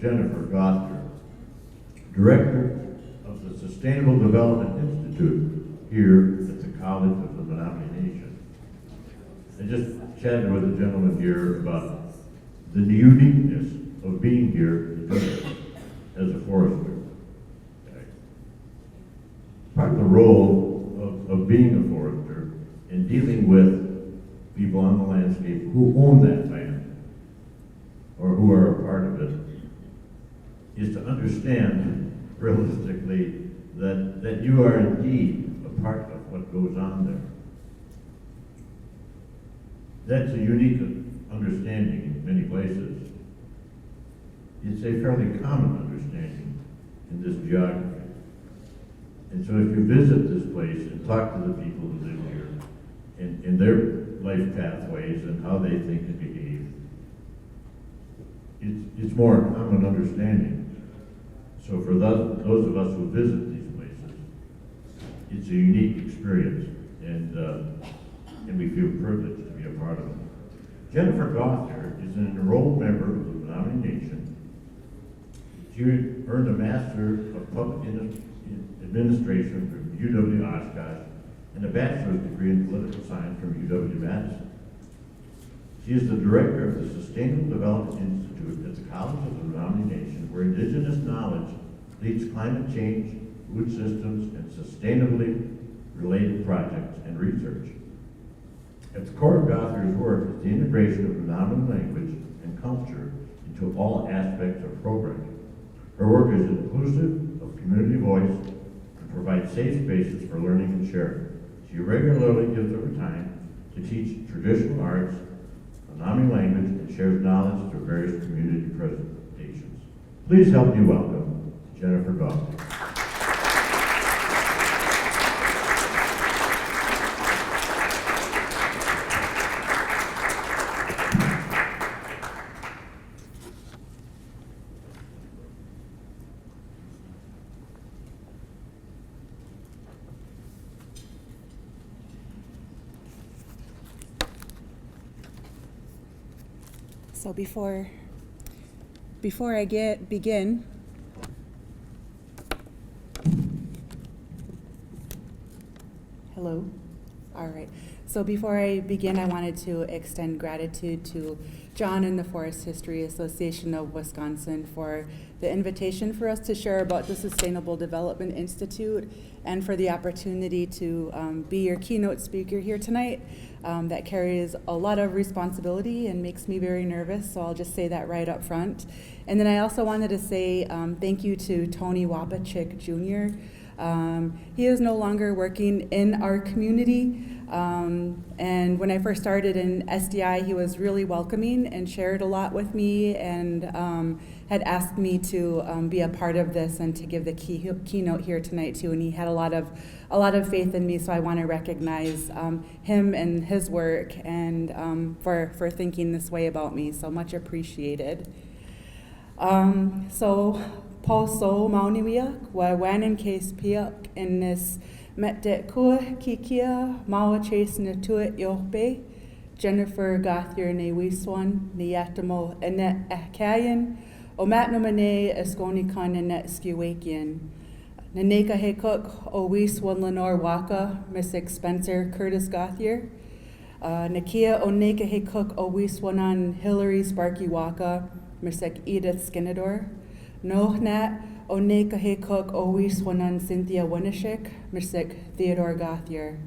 Jennifer Gauthier, Director of the Sustainable Development Institute here at the College of the Menominee Nation. I just chatted with a gentleman here about the uniqueness of being here as a forester. Part of the role of being a forester and dealing with people on the landscape who own that land or who are a part of it is to understand realistically that you are indeed a part of what goes on there. That's a unique understanding in many places. It's a fairly common understanding in this geography. And so if you visit this place and talk to the people who live here and their life pathways and how they think and behave, it's more a common understanding. So for those of us who visit these places, it's a unique experience, and we feel privileged to be a part of it. Jennifer Gauthier is an enrolled member of the Menominee Nation. She earned a Master of Public Administration from UW-Oshkosh and a bachelor's degree in political science from UW-Madison. She is the director of the Sustainable Development Institute at the College of the Menominee Nation, where indigenous knowledge leads climate change, food systems, and sustainably related projects and research. At the core of Gauthier's work is the integration of Menominee language and culture into all aspects of programming. Her work is inclusive of community voice and provides safe spaces for learning and sharing. She regularly gives of her time to teach traditional arts, Menominee language, and shares knowledge through various community presentations. Please help me welcome Jennifer Gauthier. So before I begin, hello? All right. So before I begin, I wanted to extend gratitude to John and the Forest History Association of Wisconsin for the invitation for us to share about the Sustainable Development Institute and for the opportunity to be your keynote speaker here tonight. That carries a lot of responsibility and makes me very nervous, so I'll just say that right up front. And then I also wanted to say thank you to Tony Wapachik Jr. He is no longer working in our community, and when I first started in SDI, he was really welcoming and shared a lot with me, and had asked me to be a part of this and to give the keynote here tonight too. And he had a lot of faith in me, so I want to recognize him and his work, and for thinking this way about me. So much appreciated. So Pauso Mauniwiak, wa wanan case piak in this met kua kikia mawa chase na tuit yohbe, Jennifer Gauthier ne wiswan ne yatamo enet akayan, o Menominee eskonikan enet skiwakian. Naneka he cook o wiswan Lenore Waka, Mrs. Spencer Curtis Gauthier. Nakia o neka he cook o wiswanan Hillary Sparky Waka, Mrs. Edith Skinador. Nohnat o neka he cook o wiswanan Cynthia Winishik, Mrs. Theodore Gauthier.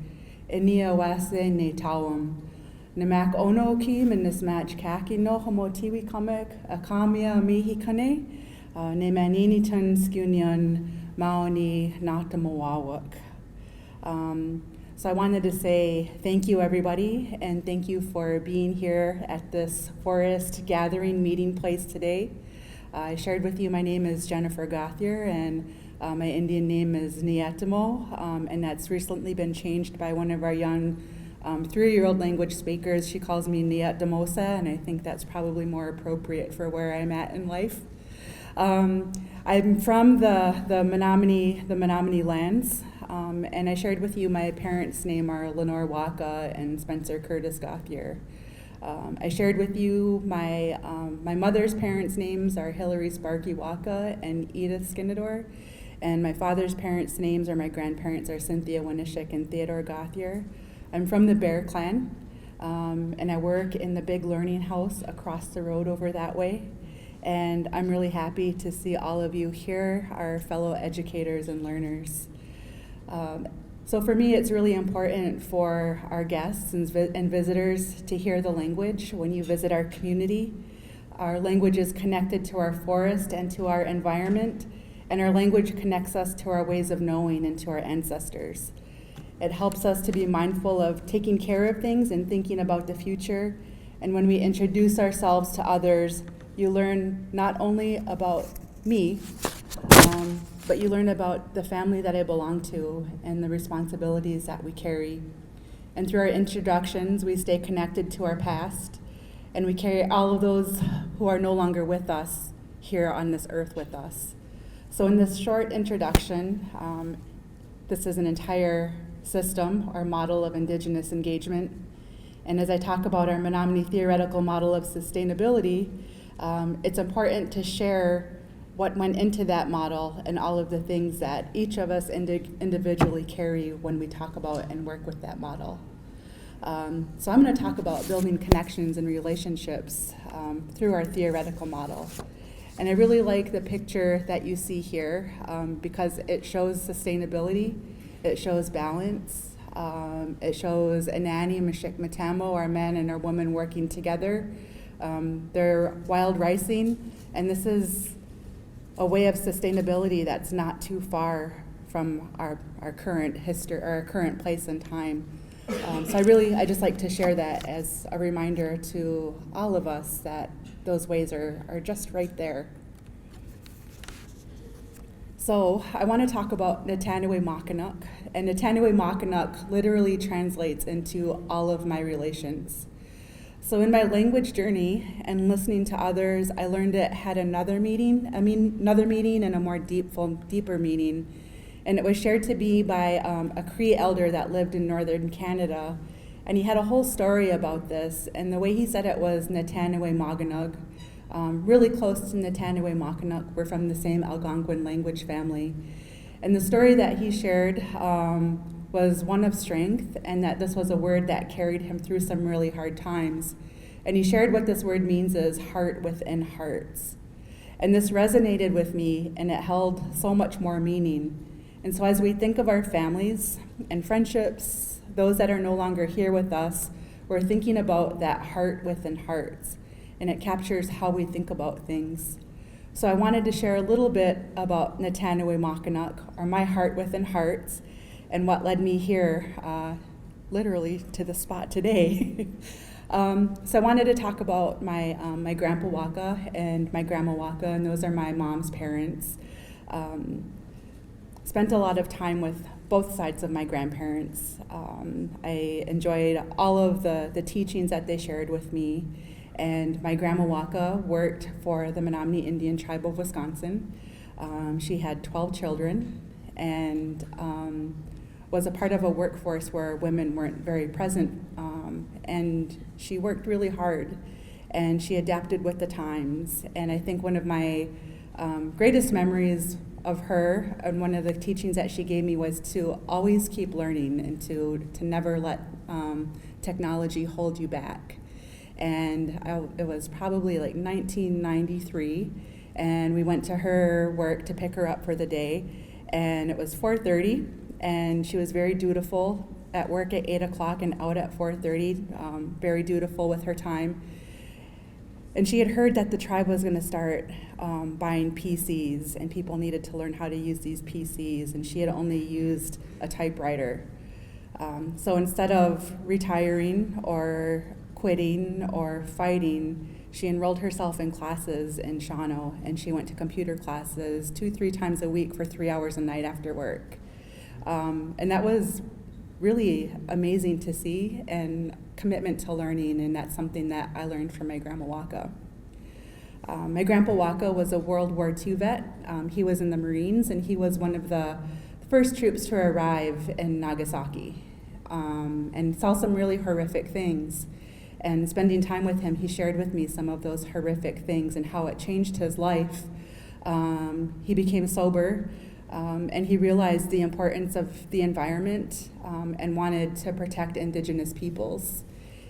Enia wase ne tawam. Namak ono ki minis match kaki no homo tiwi kamek akamia mihi kane. Ne manini tun skunion maoni natamawawak. So I wanted to say thank you, everybody, and thank you for being here at this forest gathering meeting place today. I shared with you my name is Jennifer Gauthier, and my Indian name is Niatamo, and that's recently been changed by one of our young 3-year-old language speakers. She calls me Niatamosa, and I think that's probably more appropriate for where I'm at in life. I'm from the Menominee lands, and I shared with you my parents' name are Lenore Waka and Spencer Curtis Gauthier. I shared with you my mother's parents' names are Hilary Sparky Waka and Edith Skinador, and my father's parents' names or my grandparents are Cynthia Winishik and Theodore Gauthier. I'm from the Bear Clan, and I work in the big learning house across the road over that way. And I'm really happy to see all of you here, our fellow educators and learners. So for me, it's really important for our guests and visitors to hear the language when you visit our community. Our language is connected to our forest and to our environment, and our language connects us to our ways of knowing and to our ancestors. It helps us to be mindful of taking care of things and thinking about the future. And when we introduce ourselves to others, you learn not only about me, but you learn about the family that I belong to and the responsibilities that we carry. And through our introductions, we stay connected to our past, and we carry all of those who are no longer with us here on this earth with us. So in this short introduction, this is an entire system or model of indigenous engagement. And as I talk about our Menominee theoretical model of sustainability, it's important to share what went into that model and all of the things that each of us individually carry when we talk about and work with that model. So I'm going to talk about building connections and relationships through our theoretical model. And I really like the picture that you see here because it shows sustainability, it shows balance, it shows Inani, Mashik, Matamo, our men and our women working together. They're wild ricing, and this is a way of sustainability that's not too far from our current history, or our current place and time. So I just like to share that as a reminder to all of us that those ways are just right there. So I want to talk about Natanue Makanuk, and Natanue Makanuk literally translates into all of my relations. So in my language journey and listening to others, I learned it had another meaning and a more deeper meaning. And it was shared to me by a Cree elder that lived in northern Canada. And he had a whole story about this. And the way he said it was Natanue Maganug, really close to Natanue Makanuk. We're from the same Algonquin language family. And the story that he shared was one of strength, and that this was a word that carried him through some really hard times. And he shared what this word means is heart within hearts. And this resonated with me, and it held so much more meaning. And so as we think of our families and friendships, those that are no longer here with us, we're thinking about that heart within hearts, and it captures how we think about things. So I wanted to share a little bit about Natanue Makanuk, or my heart within hearts, and what led me here, literally, to the spot today. So I wanted to talk about my grandpa Waka and my grandma Waka, and those are my mom's parents. Spent a lot of time with both sides of my grandparents. I enjoyed all of the teachings that they shared with me. And my grandma Waka worked for the Menominee Indian tribe of Wisconsin. She had 12 children, and was a part of a workforce where women weren't very present, and she worked really hard, and she adapted with the times. And I think one of my greatest memories of her, and one of the teachings that she gave me, was to always keep learning and to never let technology hold you back. And it was probably like 1993, and we went to her work to pick her up for the day, and it was 4:30, and she was very dutiful at work at 8 o'clock and out at 4:30, very dutiful with her time. And she had heard that the tribe was going to start buying PCs, and people needed to learn how to use these PCs, and she had only used a typewriter. So instead of retiring or quitting or fighting, she enrolled herself in classes in Shawano, and she went to computer classes 2-3 times a week for 3 hours a night after work. And that was really amazing to see, and commitment to learning, and that's something that I learned from my grandma Waka. My grandpa Waka was a World War II vet. He was in the Marines, and he was one of the first troops to arrive in Nagasaki, and saw some really horrific things. And spending time with him, he shared with me some of those horrific things and how it changed his life. He became sober, and he realized the importance of the environment and wanted to protect indigenous peoples.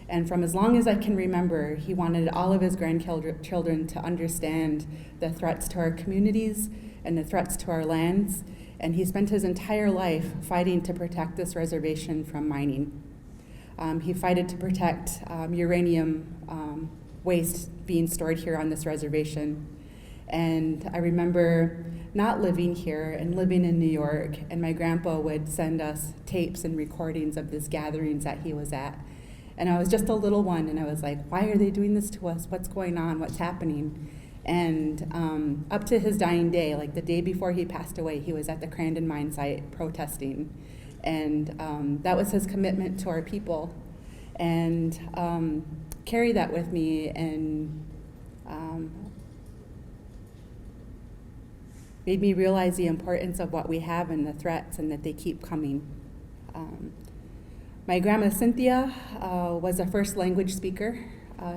And from as long as I can remember, he wanted all of his grandchildren to understand the threats to our communities and the threats to our lands. And he spent his entire life fighting to protect this reservation from mining. He fought to protect uranium waste being stored here on this reservation. And I remember not living here and living in New York, and my grandpa would send us tapes and recordings of these gatherings that he was at. And I was just a little one, and I was like, why are they doing this to us? What's going on? What's happening? And up to his dying day, like the day before he passed away, he was at the Crandon mine site protesting. And that was his commitment to our people. And carry that with me and made me realize the importance of what we have and the threats and that they keep coming. My grandma Cynthia was a first language speaker.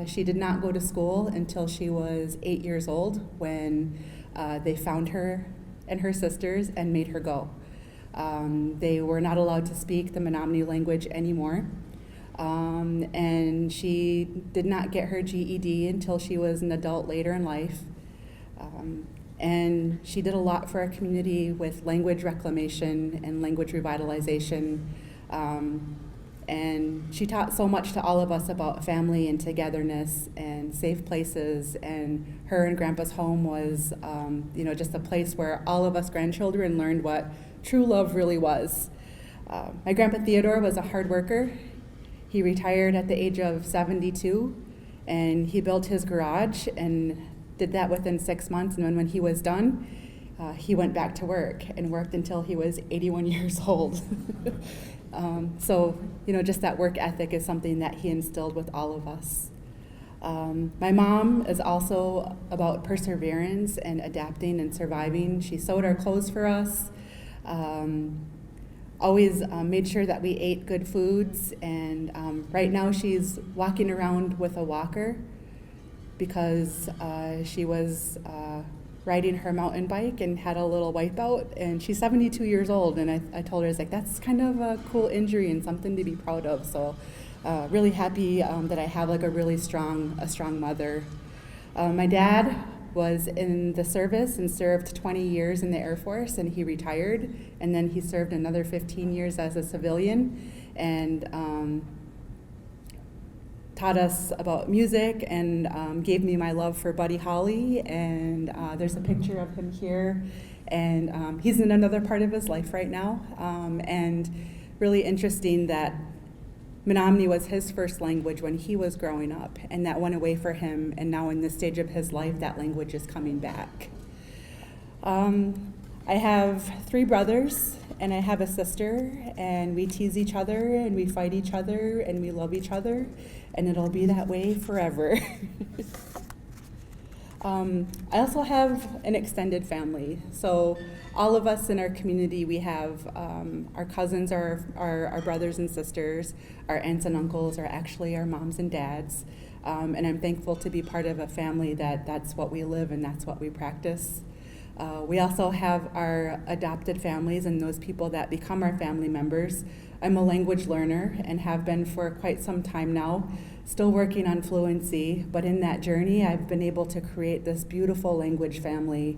She did not go to school until she was 8 years old when they found her and her sisters and made her go. They were not allowed to speak the Menominee language anymore. And she did not get her GED until she was an adult later in life. And she did a lot for our community with language reclamation and language revitalization. And she taught so much to all of us about family and togetherness and safe places. And her and Grandpa's home was, just a place where all of us grandchildren learned what true love really was. My Grandpa Theodore was a hard worker. He retired at the age of 72, and he built his garage and did that within 6 months. And then when he was done, he went back to work and worked until he was 81 years old. So, just that work ethic is something that he instilled with all of us. My mom is also about perseverance and adapting and surviving. She sewed our clothes for us, always made sure that we ate good foods, and right now she's walking around with a walker because she was riding her mountain bike and had a little wipeout, and she's 72 years old, and I told her, I was like, that's kind of a cool injury and something to be proud of. So really happy that I have like a really strong mother. My dad was in the service and served 20 years in the Air Force, and he retired, and then he served another 15 years as a civilian, and taught us about music and gave me my love for Buddy Holly, and there's a picture of him here, and he's in another part of his life right now, and really interesting that Menominee was his first language when he was growing up, and that went away for him, and now in this stage of his life, that language is coming back. I have 3 brothers, and I have a sister, and we tease each other, and we fight each other, and we love each other, and it'll be that way forever. I also have an extended family. So all of us in our community, we have our cousins are our brothers and sisters. Our aunts and uncles are actually our moms and dads. And I'm thankful to be part of a family that's what we live and that's what we practice. We also have our adopted families and those people that become our family members. I'm a language learner and have been for quite some time now, still working on fluency, but in that journey I've been able to create this beautiful language family.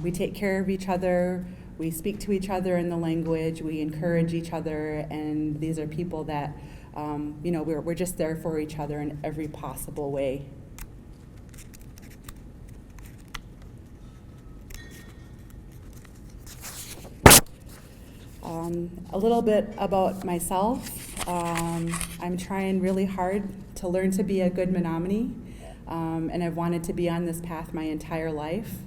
We take care of each other, we speak to each other in the language, we encourage each other, and these are people that, we're just there for each other in every possible way. A little bit about myself. I'm trying really hard to learn to be a good Menominee, and I've wanted to be on this path my entire life.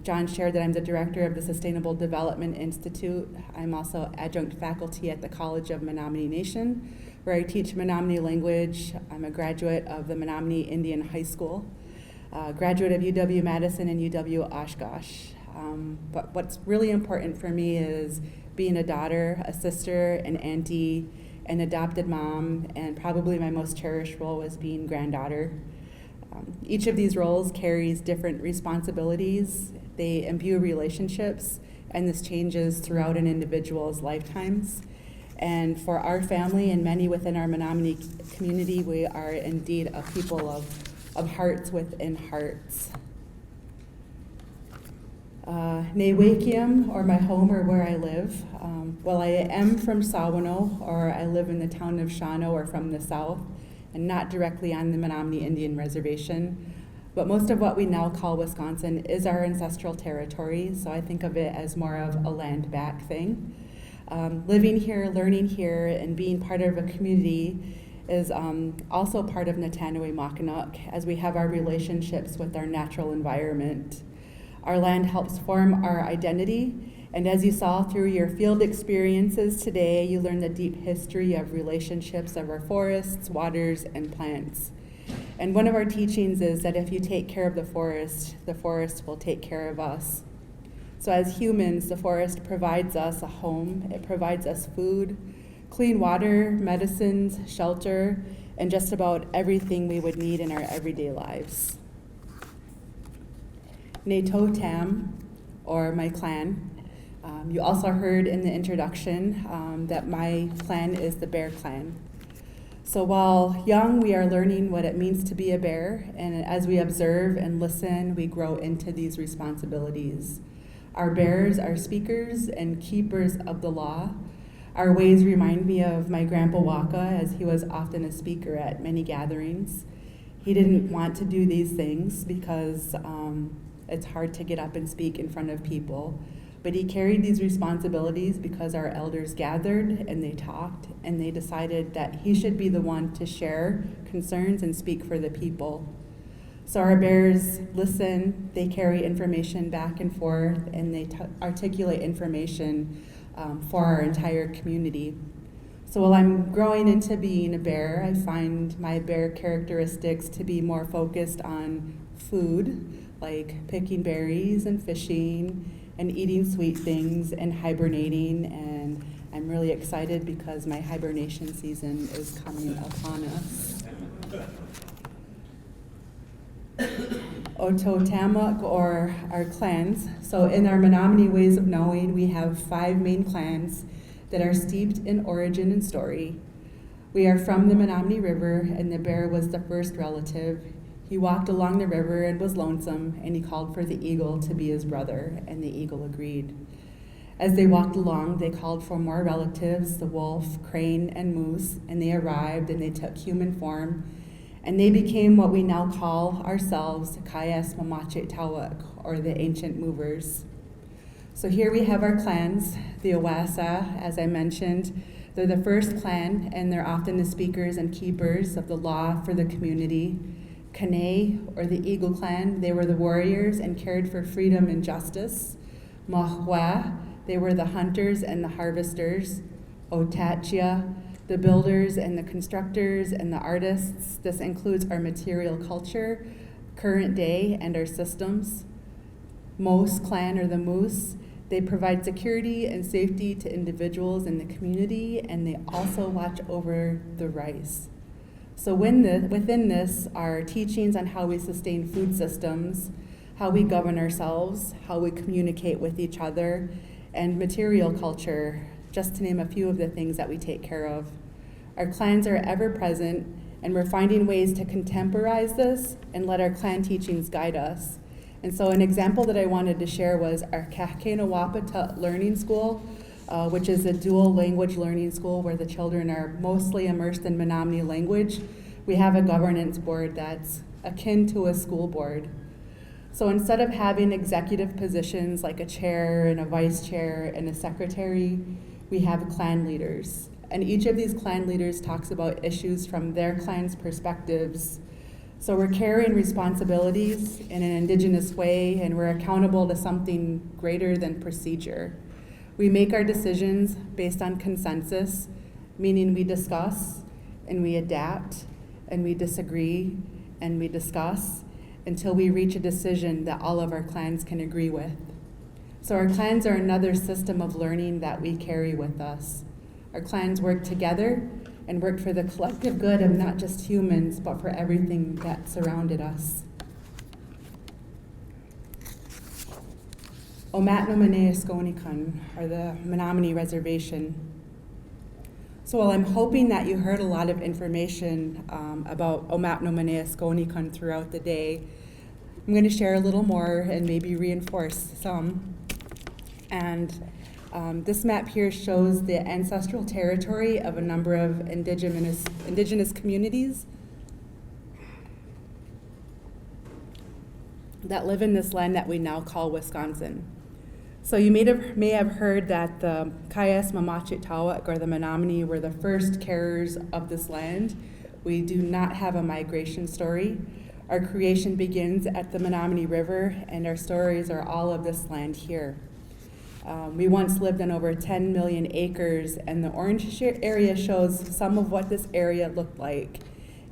John shared that I'm the director of the Sustainable Development Institute. I'm also adjunct faculty at the College of Menominee Nation, where I teach Menominee language. I'm a graduate of the Menominee Indian High School, graduate of UW-Madison and UW-Oshkosh. But what's really important for me is being a daughter, a sister, an auntie, an adopted mom, and probably my most cherished role was being granddaughter. Each of these roles carries different responsibilities. They imbue relationships, and this changes throughout an individual's lifetimes. And for our family and many within our Menominee community, we are indeed a people of hearts within hearts. Newakiam, or my home, or where I live. Well, I am from Sawano, or I live in the town of Shawano, or from the south, and not directly on the Menominee Indian Reservation. But most of what we now call Wisconsin is our ancestral territory, so I think of it as more of a land back thing. Living here, learning here, and being part of a community is also part of Natan Muk, as we have our relationships with our natural environment. Our land helps form our identity, and as you saw through your field experiences today, you learned the deep history of relationships of our forests, waters, and plants. And one of our teachings is that if you take care of the forest will take care of us. So as humans, the forest provides us a home, it provides us food, clean water, medicines, shelter, and just about everything we would need in our everyday lives. Natotam, or my clan. You also heard in the introduction that my clan is the Bear Clan. So while young, we are learning what it means to be a bear, and as we observe and listen, we grow into these responsibilities. Our bears are speakers and keepers of the law. Our ways remind me of my grandpa Waka, as he was often a speaker at many gatherings. He didn't want to do these things because it's hard to get up and speak in front of people. But he carried these responsibilities because our elders gathered and they talked and they decided that he should be the one to share concerns and speak for the people. So our bears listen, they carry information back and forth, and they articulate information for our entire community. So while I'm growing into being a bear, I find my bear characteristics to be more focused on food, like picking berries and fishing and eating sweet things and hibernating, and I'm really excited because my hibernation season is coming upon us. Ototamuk, or our clans. So in our Menominee ways of knowing, we have 5 main clans that are steeped in origin and story. We are from the Menominee River, and the bear was the first relative. He walked along the river and was lonesome, and he called for the eagle to be his brother, and the eagle agreed. As they walked along, they called for more relatives, the wolf, crane, and moose, and they arrived and they took human form, and they became what we now call ourselves Kayas Mamache Tawak, or the ancient movers. So here we have our clans, the Awasa, as I mentioned. They're the first clan, and they're often the speakers and keepers of the law for the community. Kane, or the Eagle Clan, they were the warriors and cared for freedom and justice. Mahwa, they were the hunters and the harvesters. Otachia, the builders and the constructors and the artists. This includes our material culture, current day, and our systems. Mose Clan, or the Moose, they provide security and safety to individuals in the community, and they also watch over the rice. So within this are teachings on how we sustain food systems, how we govern ourselves, how we communicate with each other, and material culture, just to name a few of the things that we take care of. Our clans are ever present, and we're finding ways to contemporize this and let our clan teachings guide us. And so an example that I wanted to share was our Kahkenawapata Learning School, which is a dual language learning school where the children are mostly immersed in Menominee language. We have a governance board that's akin to a school board. So instead of having executive positions like a chair and a vice chair and a secretary, we have clan leaders. And each of these clan leaders talks about issues from their clan's perspectives. So we're carrying responsibilities in an indigenous way, and we're accountable to something greater than procedure. We make our decisions based on consensus, meaning we discuss and we adapt and we disagree and we discuss until we reach a decision that all of our clans can agree with. So our clans are another system of learning that we carry with us. Our clans work together and worked for the collective good of not just humans, but for everything that surrounded us. Menominee Nation, or the Menominee Reservation. So while I'm hoping that you heard a lot of information about Menominee Nation throughout the day, I'm going to share a little more and maybe reinforce some. And this map here shows the ancestral territory of a number of indigenous communities that live in this land that we now call Wisconsin. So you may have heard that the Kayas Mamachitawak, or the Menominee, were the first carers of this land. We do not have a migration story. Our creation begins at the Menominee River, and our stories are all of this land here. We once lived on over 10 million acres, and the orange area shows some of what this area looked like.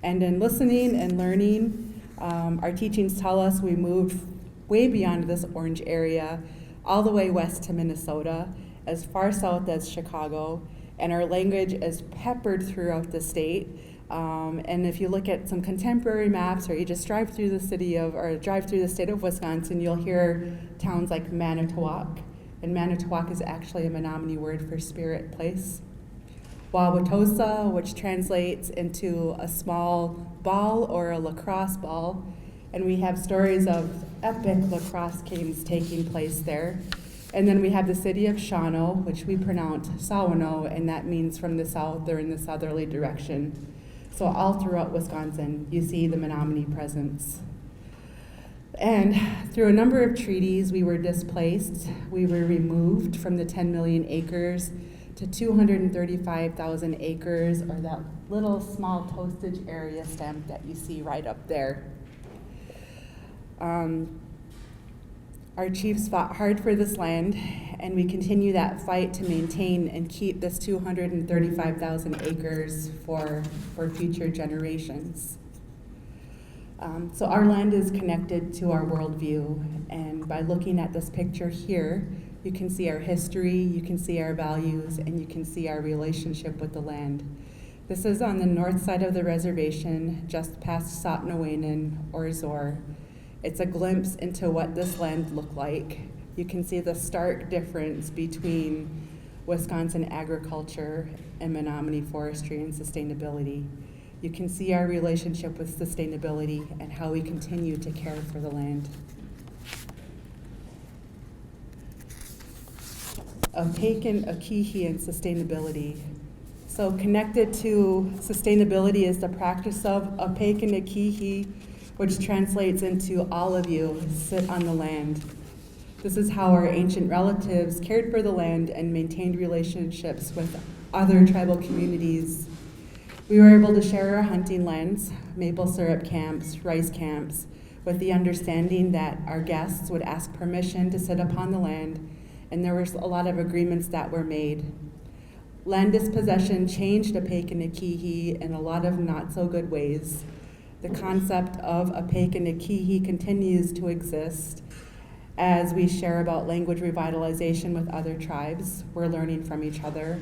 And in listening and learning, our teachings tell us we moved way beyond this orange area, all the way west to Minnesota, as far south as Chicago, and our language is peppered throughout the state. And if you look at some contemporary maps, or you just drive through the state of Wisconsin, you'll hear towns like Manitowoc. And Manitowoc is actually a Menominee word for spirit place. Wauwatosa, which translates into a small ball or a lacrosse ball. And we have stories of epic lacrosse games taking place there. And then we have the city of Shawano, which we pronounce Sawano, and that means from the south or in the southerly direction. So all throughout Wisconsin, you see the Menominee presence. And through a number of treaties, we were displaced. We were removed from the 10 million acres to 235,000 acres, or that little small postage area stamp that you see right up there. Our chiefs fought hard for this land, and we continue that fight to maintain and keep this 235,000 acres for future generations. So our land is connected to our worldview, and by looking at this picture here, you can see our history, you can see our values, and you can see our relationship with the land. This is on the north side of the reservation, just past Sotnawainen or Zor. It's a glimpse into what this land looked like. You can see the stark difference between Wisconsin agriculture and Menominee forestry and sustainability. You can see our relationship with sustainability and how we continue to care for the land. Opakin, Akihi, and sustainability. So connected to sustainability is the practice of Opakin, Akihi, which translates into all of you sit on the land. This is how our ancient relatives cared for the land and maintained relationships with other tribal communities. We were able to share our hunting lands, maple syrup camps, rice camps, with the understanding that our guests would ask permission to sit upon the land, and there was a lot of agreements that were made. Land dispossession changed Opakin, Akihi in a lot of not so good ways. The concept of Opakin, Akihi continues to exist as we share about language revitalization with other tribes. We're learning from each other.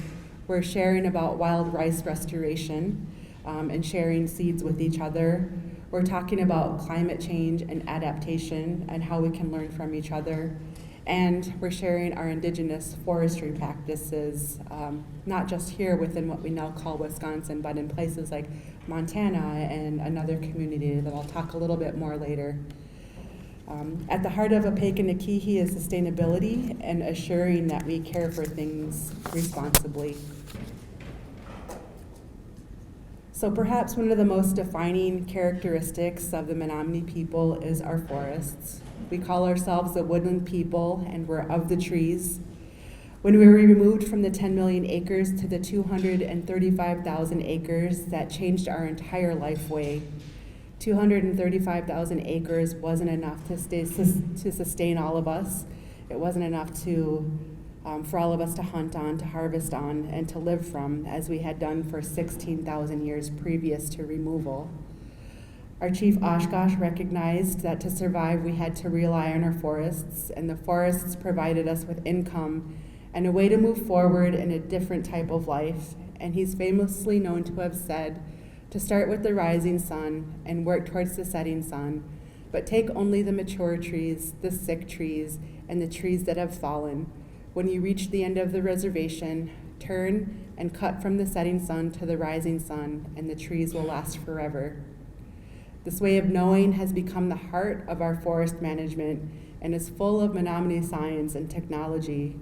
We're sharing about wild rice restoration and sharing seeds with each other. We're talking about climate change and adaptation and how we can learn from each other. And we're sharing our indigenous forestry practices, not just here within what we now call Wisconsin, but in places like Montana and another community that I'll talk a little bit more later. At the heart of Opakin, Akihi is sustainability and assuring that we care for things responsibly. So perhaps one of the most defining characteristics of the Menominee people is our forests. We call ourselves the woodland people, and we're of the trees. When we were removed from the 10 million acres to the 235,000 acres, that changed our entire life way. 235,000 acres wasn't enough to sustain all of us. It wasn't enough for all of us to hunt on, to harvest on, and to live from, as we had done for 16,000 years previous to removal. Our chief Oshkosh recognized that to survive we had to rely on our forests, and the forests provided us with income and a way to move forward in a different type of life, and he's famously known to have said to start with the rising sun and work towards the setting sun, but take only the mature trees, the sick trees, and the trees that have fallen. When you reach the end of the reservation, turn and cut from the setting sun to the rising sun, and the trees will last forever. This way of knowing has become the heart of our forest management and is full of Menominee science and technology.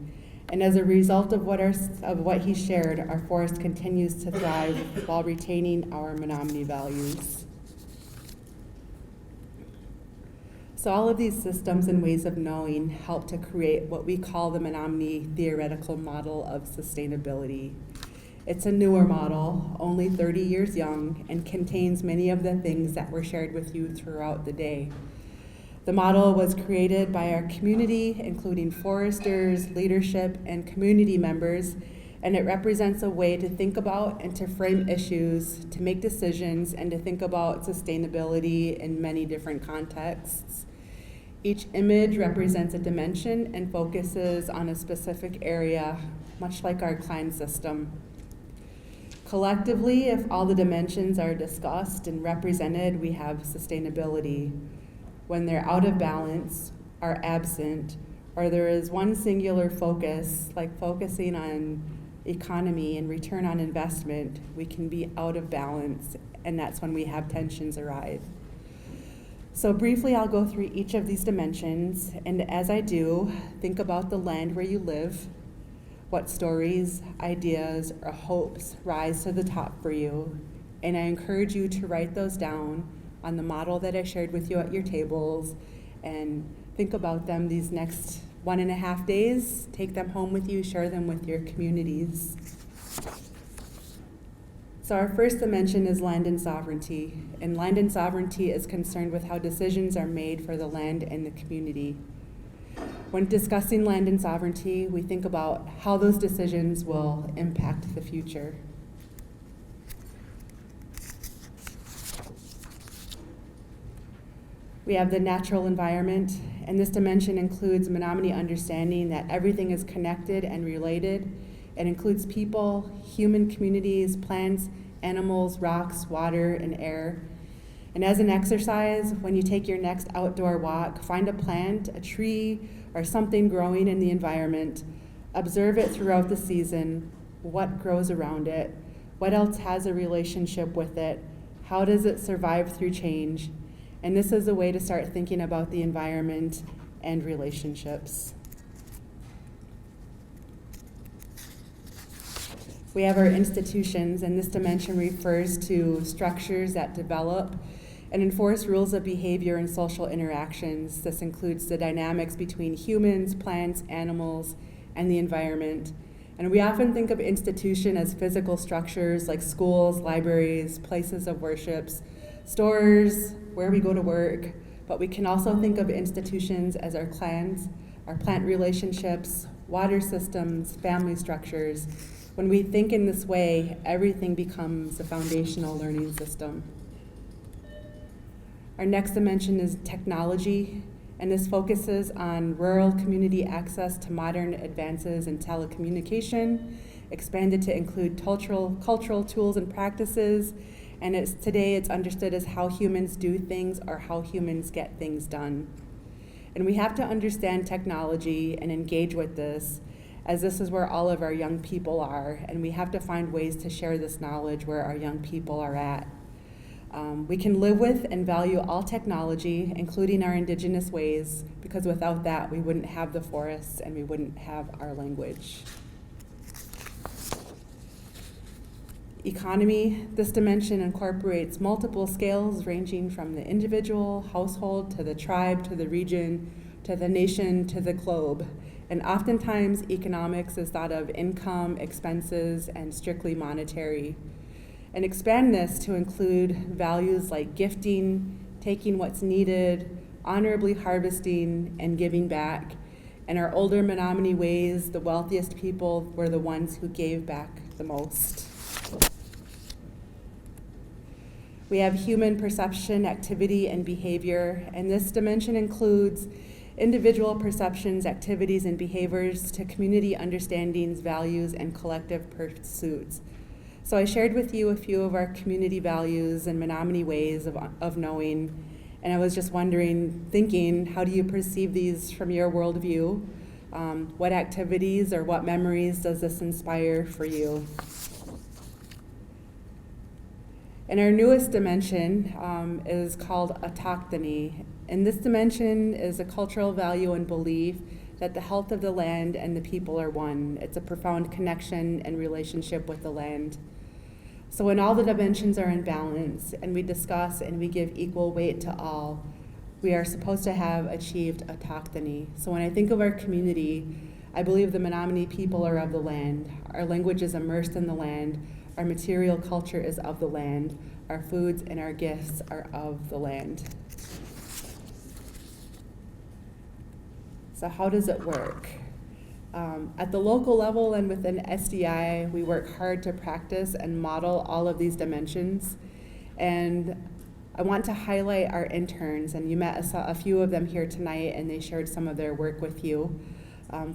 And as a result of what he shared, our forest continues to thrive while retaining our Menominee values. So all of these systems and ways of knowing help to create what we call the Menominee theoretical model of sustainability. It's a newer model, only 30 years young, and contains many of the things that were shared with you throughout the day. The model was created by our community, including foresters, leadership, and community members, and it represents a way to think about and to frame issues, to make decisions, and to think about sustainability in many different contexts. Each image represents a dimension and focuses on a specific area, much like our clan system. Collectively, if all the dimensions are discussed and represented, we have sustainability. When they're out of balance, are absent, or there is one singular focus, like focusing on economy and return on investment, we can be out of balance, and that's when we have tensions arise. So briefly, I'll go through each of these dimensions, and as I do, think about the land where you live, what stories, ideas, or hopes rise to the top for you, and I encourage you to write those down on the model that I shared with you at your tables, and think about them these next 1.5 days. Take them home with you, share them with your communities. So our first dimension is land and sovereignty, and land and sovereignty is concerned with how decisions are made for the land and the community. When discussing land and sovereignty, we think about how those decisions will impact the future. We have the natural environment, and this dimension includes Menominee understanding that everything is connected and related. It includes people, human communities, plants, animals, rocks, water, and air. And as an exercise, when you take your next outdoor walk, find a plant, a tree, or something growing in the environment. Observe it throughout the season. What grows around it? What else has a relationship with it? How does it survive through change? And this is a way to start thinking about the environment and relationships. We have our institutions, and this dimension refers to structures that develop and enforce rules of behavior and social interactions. This includes the dynamics between humans, plants, animals, and the environment. And we often think of institution as physical structures like schools, libraries, places of worships, stores, where we go to work, but we can also think of institutions as our clans, our plant relationships, water systems, family structures. When we think in this way, everything becomes a foundational learning system. Our next dimension is technology, and this focuses on rural community access to modern advances in telecommunication, expanded to include cultural tools and practices, and today it's understood as how humans do things or how humans get things done. And we have to understand technology and engage with this, as this is where all of our young people are, and we have to find ways to share this knowledge where our young people are at. We can live with and value all technology, including our indigenous ways, because without that, we wouldn't have the forests and we wouldn't have our language. Economy, this dimension incorporates multiple scales ranging from the individual, household, to the tribe, to the region, to the nation, to the globe. And oftentimes, economics is thought of income, expenses, and strictly monetary. And expand this to include values like gifting, taking what's needed, honorably harvesting, and giving back. In our older Menominee ways, the wealthiest people were the ones who gave back the most. We have human perception, activity, and behavior, and this dimension includes individual perceptions, activities, and behaviors to community understandings, values, and collective pursuits. So I shared with you a few of our community values and Menominee ways of knowing, and I was just wondering, thinking, how do you perceive these from your worldview? What activities or what memories does this inspire for you? And our newest dimension is called autochthony. And this dimension is a cultural value and belief that the health of the land and the people are one. It's a profound connection and relationship with the land. So when all the dimensions are in balance and we discuss and we give equal weight to all, we are supposed to have achieved autochthony. So when I think of our community, I believe the Menominee people are of the land. Our language is immersed in the land. Our material culture is of the land. Our foods and our gifts are of the land. So how does it work? At the local level and within SDI, we work hard to practice and model all of these dimensions. And I want to highlight our interns, and you met a few of them here tonight, and they shared some of their work with you.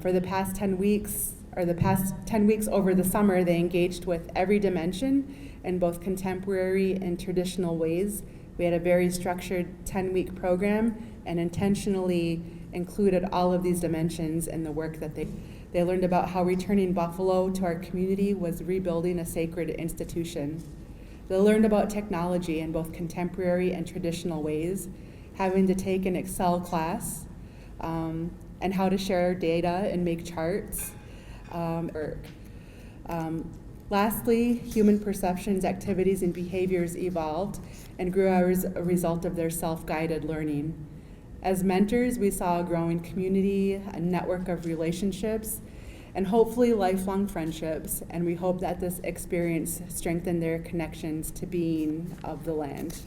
For the past 10 weeks, over the summer, they engaged with every dimension in both contemporary and traditional ways. We had a very structured 10-week program and intentionally included all of these dimensions in the work that they learned about how returning buffalo to our community was rebuilding a sacred institution. They learned about technology in both contemporary and traditional ways, having to take an Excel class, and how to share data and make charts. Lastly, human perceptions, activities, and behaviors evolved and grew as a result of their self-guided learning. As mentors, we saw a growing community, a network of relationships, and hopefully lifelong friendships, and we hope that this experience strengthened their connections to being of the land.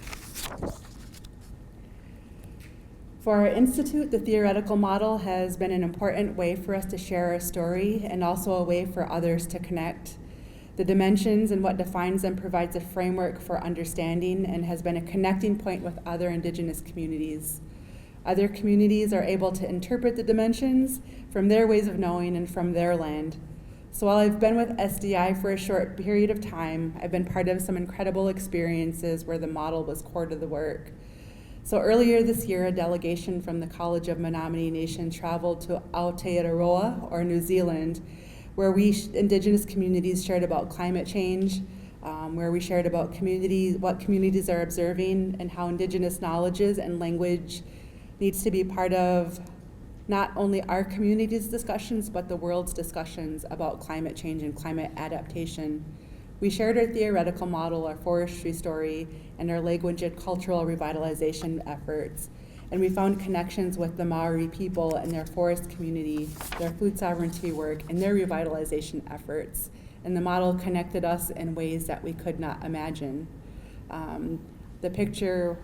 For our institute, the theoretical model has been an important way for us to share our story and also a way for others to connect. The dimensions and what defines them provides a framework for understanding and has been a connecting point with other indigenous communities. Other communities are able to interpret the dimensions from their ways of knowing and from their land. So while I've been with SDI for a short period of time, I've been part of some incredible experiences where the model was core to the work. So earlier this year, a delegation from the College of Menominee Nation traveled to Aotearoa, or New Zealand, where indigenous communities shared about climate change, where we shared about what communities are observing and how indigenous knowledges and language needs to be part of not only our community's discussions, but the world's discussions about climate change and climate adaptation. We shared our theoretical model, our forestry story, and our language and cultural revitalization efforts. And we found connections with the Maori people and their forest community, their food sovereignty work, and their revitalization efforts. And the model connected us in ways that we could not imagine. The picture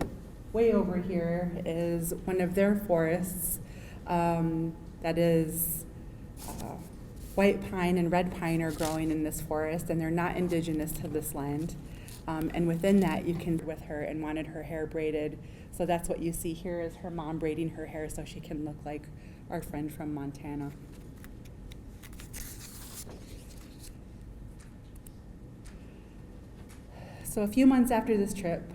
way over here is one of their forests that is white pine and red pine are growing in this forest, and they're not indigenous to this land. And within that, you can with her and wanted her hair braided. So that's what you see here is her mom braiding her hair so she can look like our friend from Montana. So a few months after this trip,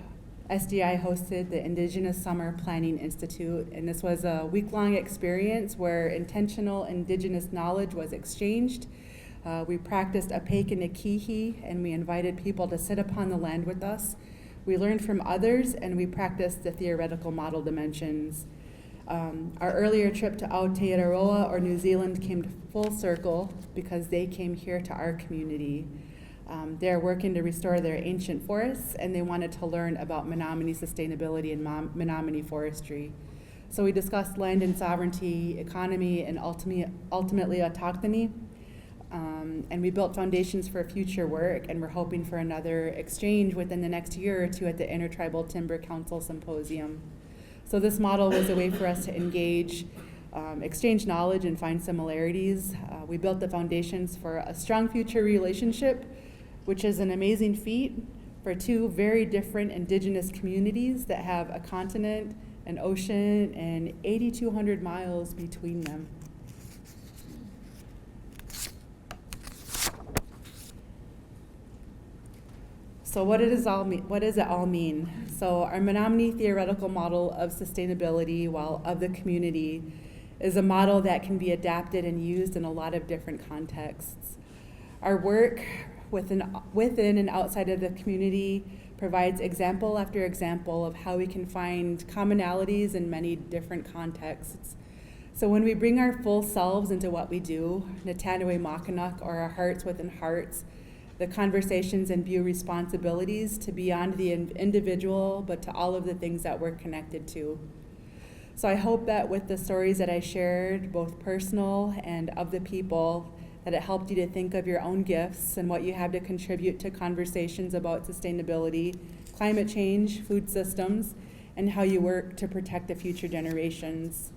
SDI hosted the Indigenous Summer Planning Institute, and this was a week-long experience where intentional indigenous knowledge was exchanged. We practiced apeke and we invited people to sit upon the land with us. We learned from others, and we practiced the theoretical model dimensions. Our earlier trip to Aotearoa, or New Zealand, came full circle because they came here to our community. They're working to restore their ancient forests, and they wanted to learn about Menominee sustainability and Menominee forestry. So we discussed land and sovereignty, economy, and ultimately autochthony. And we built foundations for future work, and we're hoping for another exchange within the next year or two at the Intertribal Timber Council Symposium. So this model was a way for us to engage, exchange knowledge, and find similarities. We built the foundations for a strong future relationship, which is an amazing feat for two very different indigenous communities that have a continent, an ocean, and 8,200 miles between them. So what does it all mean? So our Menominee theoretical model of sustainability, while of the community, is a model that can be adapted and used in a lot of different contexts. Our work within and outside of the community provides example after example of how we can find commonalities in many different contexts. So when we bring our full selves into what we do, Natan Muk, or our hearts within hearts, the conversations and view responsibilities to beyond the individual, but to all of the things that we're connected to. So I hope that with the stories that I shared, both personal and of the people, that it helped you to think of your own gifts and what you have to contribute to conversations about sustainability, climate change, food systems, and how you work to protect the future generations.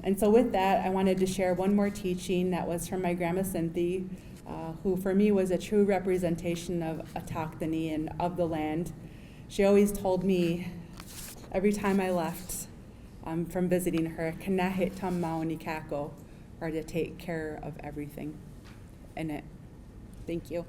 And so with that, I wanted to share one more teaching that was from my grandma Cynthia, who for me was a true representation of autochthony and of the land. She always told me every time I left from visiting her, "Kanahit tam mauni kako," or to take care of everything in it. Thank you.